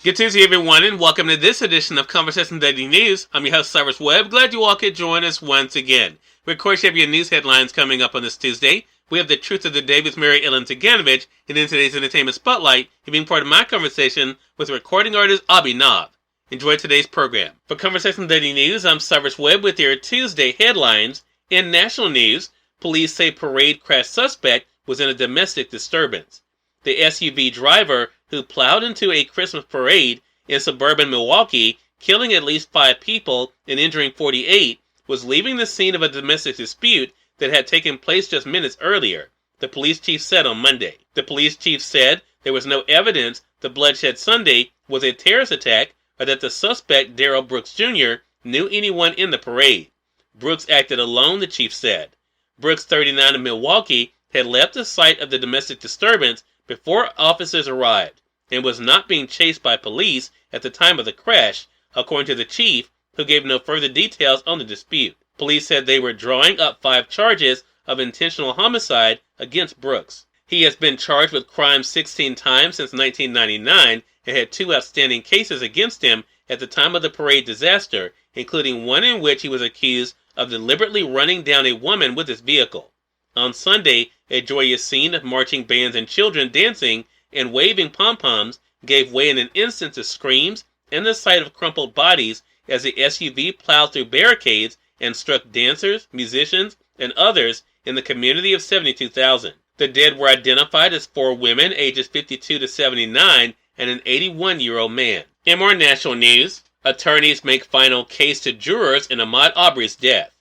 Good Tuesday, everyone, and welcome to this edition of Conversation Daily News. I'm your host, Cyrus Webb. Glad you all could join us once again. We, of course, have your news headlines coming up on this Tuesday. We have the truth of the day with Mary Ellen Ciganovich, and in today's entertainment spotlight, you're being part of my conversation with recording artist Abi Nav. Enjoy today's program. For Conversation Daily News, I'm Cyrus Webb with your Tuesday headlines. In national news, police say parade crash suspect was in a domestic disturbance. The SUV driver who plowed into a Christmas parade in suburban Milwaukee, killing at least 5 people and injuring 48, was leaving the scene of a domestic dispute that had taken place just minutes earlier, the police chief said on Monday. The police chief said there was no evidence the bloodshed Sunday was a terrorist attack or that the suspect, Darrell Brooks Jr., knew anyone in the parade. Brooks acted alone, the chief said. Brooks, 39, of Milwaukee, had left the site of the domestic disturbance before officers arrived and was not being chased by police at the time of the crash, according to the chief, who gave no further details on the dispute. Police said they were drawing up 5 charges of intentional homicide against Brooks. He has been charged with crimes 16 times since 1999 and had 2 outstanding cases against him at the time of the parade disaster, including one in which he was accused of deliberately running down a woman with his vehicle. On Sunday, a joyous scene of marching bands and children dancing and waving pom-poms gave way in an instant to screams and the sight of crumpled bodies as the SUV plowed through barricades and struck dancers, musicians, and others in the community of 72,000. The dead were identified as 4 women ages 52 to 79 and an 81-year-old man. In more national news, attorneys make final case to jurors in Ahmaud Arbery's death.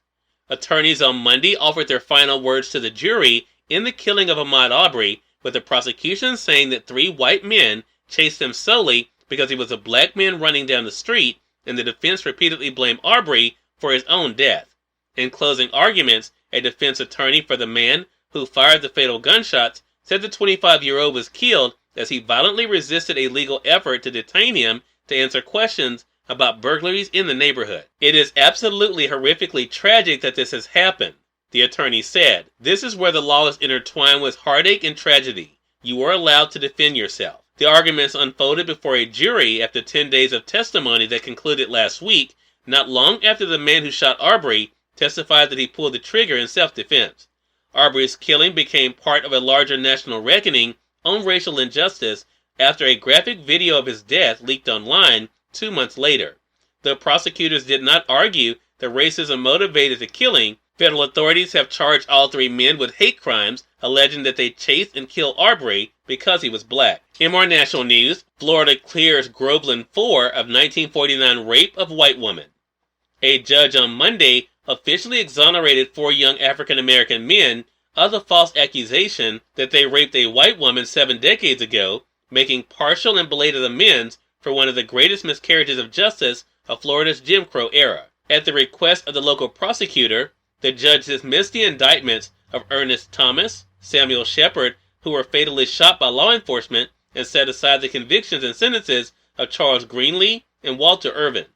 Attorneys on Monday offered their final words to the jury in the killing of Ahmaud Arbery, with the prosecution saying that 3 white men chased him solely because he was a black man running down the street, and the defense repeatedly blamed Arbery for his own death. In closing arguments, a defense attorney for the man who fired the fatal gunshots said the 25-year-old was killed as he violently resisted a legal effort to detain him to answer questions about burglaries in the neighborhood. It is absolutely horrifically tragic that this has happened, the attorney said. This is where the law is intertwined with heartache and tragedy. You are allowed to defend yourself. The arguments unfolded before a jury after 10 days of testimony that concluded last week, not long after the man who shot Arbery testified that he pulled the trigger in self-defense. Arbery's killing became part of a larger national reckoning on racial injustice after a graphic video of his death leaked online 2 months later. The prosecutors did not argue that racism motivated the killing. Federal authorities have charged all 3 men with hate crimes, alleging that they chased and killed Arbery because he was black. In more national news, Florida clears Groveland 4 of 1949 rape of white woman. A judge on Monday officially exonerated 4 young African-American men of the false accusation that they raped a white woman 7 decades ago, making partial and belated amends for one of the greatest miscarriages of justice of Florida's Jim Crow era. At the request of the local prosecutor, the judge dismissed the indictments of Ernest Thomas, Samuel Shepard, who were fatally shot by law enforcement, and set aside the convictions and sentences of Charles Greenlee and Walter Irvin.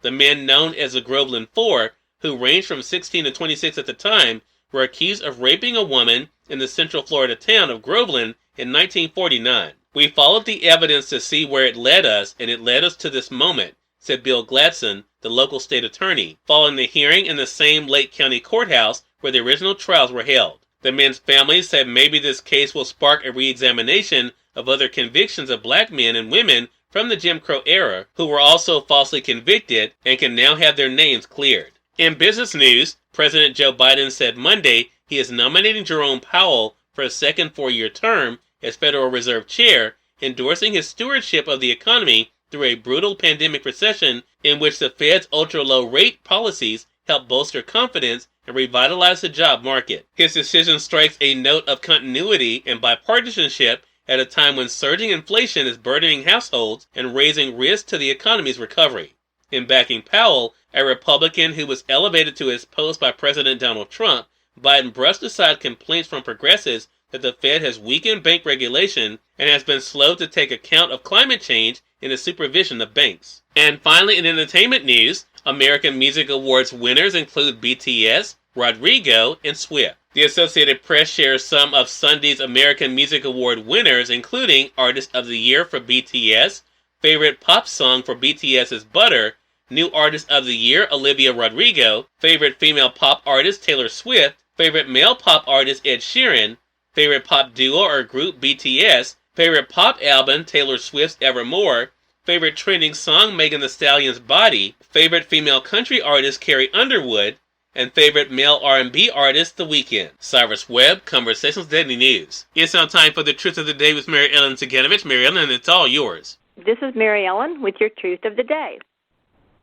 The men known as the Groveland 4, who ranged from 16 to 26 at the time, were accused of raping a woman in the central Florida town of Groveland in 1949. We followed the evidence to see where it led us, and it led us to this moment, said Bill Gladson, the local state attorney, following the hearing in the same Lake County courthouse where the original trials were held. The men's families said maybe this case will spark a re-examination of other convictions of black men and women from the Jim Crow era who were also falsely convicted and can now have their names cleared. In business news, President Joe Biden said Monday he is nominating Jerome Powell for a second 4-year term as Federal Reserve Chair, endorsing his stewardship of the economy through a brutal pandemic recession in which the Fed's ultra-low rate policies helped bolster confidence and revitalize the job market. His decision strikes a note of continuity and bipartisanship at a time when surging inflation is burdening households and raising risk to the economy's recovery. In backing Powell, a Republican who was elevated to his post by President Donald Trump, Biden brushed aside complaints from progressives that the Fed has weakened bank regulation and has been slow to take account of climate change in the supervision of banks. And finally, in entertainment news, American Music Awards winners include BTS, Rodrigo, and Swift. The Associated Press shares some of Sunday's American Music Award winners, including Artist of the Year for BTS, Favorite pop song for BTS is Butter. New Artist of the Year, Olivia Rodrigo. Favorite female pop artist, Taylor Swift. Favorite male pop artist, Ed Sheeran. Favorite pop duo or group, BTS. Favorite pop album, Taylor Swift's Evermore. Favorite trending song, Megan Thee Stallion's Body. Favorite female country artist, Carrie Underwood. And favorite male R&B artist, The Weeknd. Cyrus Webb, Conversations Daily News. It's now time for the Truth of the Day with Mary Ellen Ciganovich. Mary Ellen, it's all yours. This is Mary Ellen with your Truth of the Day.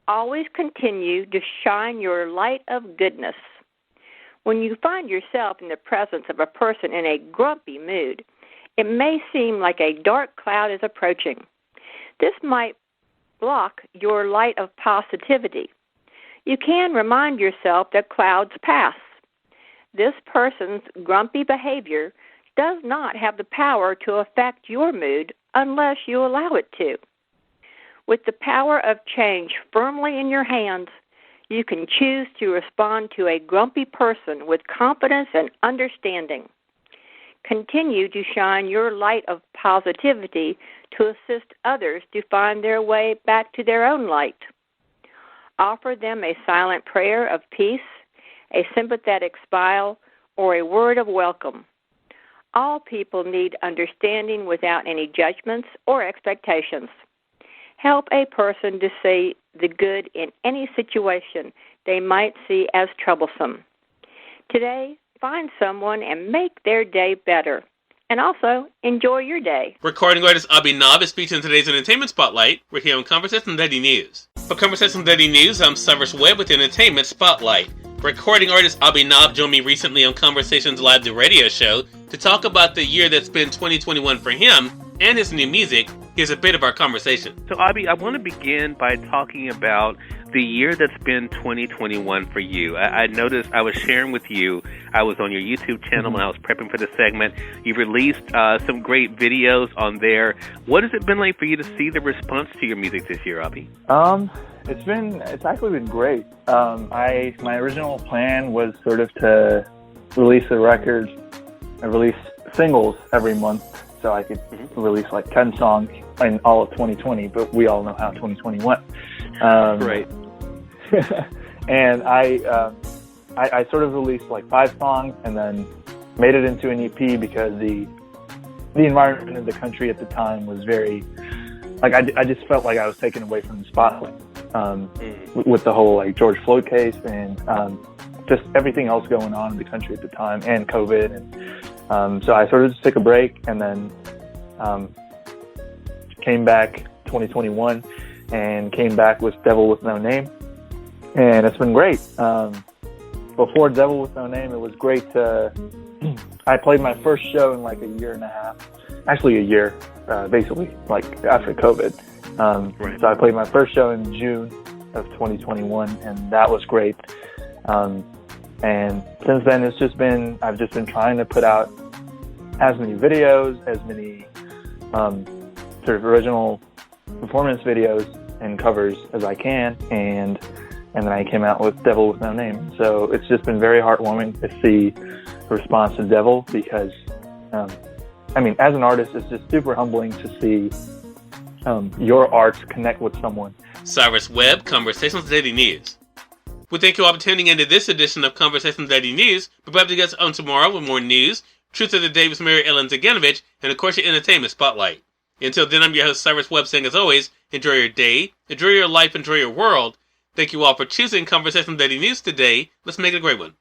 Always continue to shine your light of goodness. When you find yourself in the presence of a person in a grumpy mood, it may seem like a dark cloud is approaching. This might block your light of positivity. You can remind yourself that clouds pass. This person's grumpy behavior does not have the power to affect your mood unless you allow it to. With the power of change firmly in your hands, you can choose to respond to a grumpy person with confidence and understanding. Continue to shine your light of positivity to assist others to find their way back to their own light. Offer them a silent prayer of peace, a sympathetic smile, or a word of welcome. All people need understanding without any judgments or expectations. Help a person to see the good in any situation they might see as troublesome. Today, find someone and make their day better. And also, enjoy your day. Recording artist Abi Nav is featured in today's Entertainment Spotlight. We're here on Conversation Daily News. For Conversation Daily News, I'm Cyrus Webb with Entertainment Spotlight. Recording artist Abi Nav joined me recently on Conversations Live, the radio show, to talk about the year that's been 2021 for him and his new music. Here's a bit of our conversation. So, Abi, I want to begin by talking about the year that's been 2021 for you. I noticed, I was sharing with you, I was on your YouTube channel when I was prepping for this segment. You've released some great videos on there. What has it been like for you to see the response to your music this year, Abi? It's actually been great. My original plan was sort of to release a record, release singles every month, so I could release like 10 songs in all of 2020, but we all know how 2020 went. Right. And I sort of released like 5 songs and then made it into an EP because the environment of the country at the time was very, like, I just felt like I was taken away from the spotlight with the whole like George Floyd case and just everything else going on in the country at the time and COVID. And so I sort of just took a break and then came back 2021 and came back with Devil with No Name. And it's been great. Before Devil with No Name, it was great I played my first show in like a year and a half. Actually a year, basically, like after COVID. Right. So I played my first show in June of 2021, and that was great. And since then, I've just been trying to put out as many videos, as many sort of original performance videos and covers as I can, and then I came out with Devil with No Name. So it's just been very heartwarming to see the response to Devil because, as an artist, it's just super humbling to see your art connect with someone. Cyrus Webb, Conversations Daily News. We thank you all for tuning into this edition of Conversations Daily News. We'll be back to you guys on tomorrow with more news, Truth of the Day with Mary Ellen Ciganovich, and of course your Entertainment Spotlight. Until then, I'm your host, Cyrus Webb, saying as always, enjoy your day, enjoy your life, enjoy your world. Thank you all for choosing Conversations Daily News today. Let's make it a great one.